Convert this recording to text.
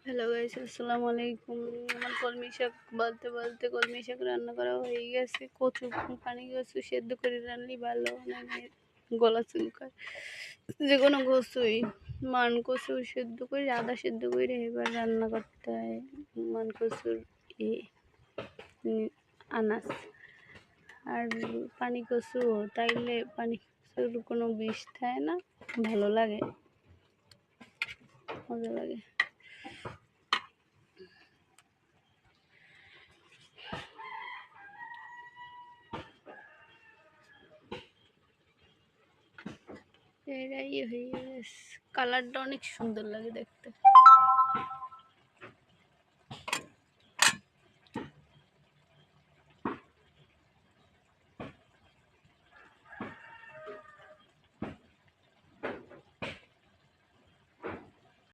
Hello guys, আসসালামু আলাইকুম। আমার কলমি শাক বলতে বলতে কলমি শাক রান্না করা হয়ে গেছে। কচু সেদ্ধ করে রানলেই ভালো, মানে গলা চুলকায়। যে কোনো কচুই, মান কচু সেদ্ধ করে আদা সেদ্ধ করে এবার রান্না করতে হয়। মান কচুর ই আনাজ আর পানি কচু, তাইলে পানি কচুর কোনো বিষ থাকে না, ভালো লাগে, মজা লাগে। এরাই হয়ে গেছে, কালারটা অনেক সুন্দর লাগে দেখতে।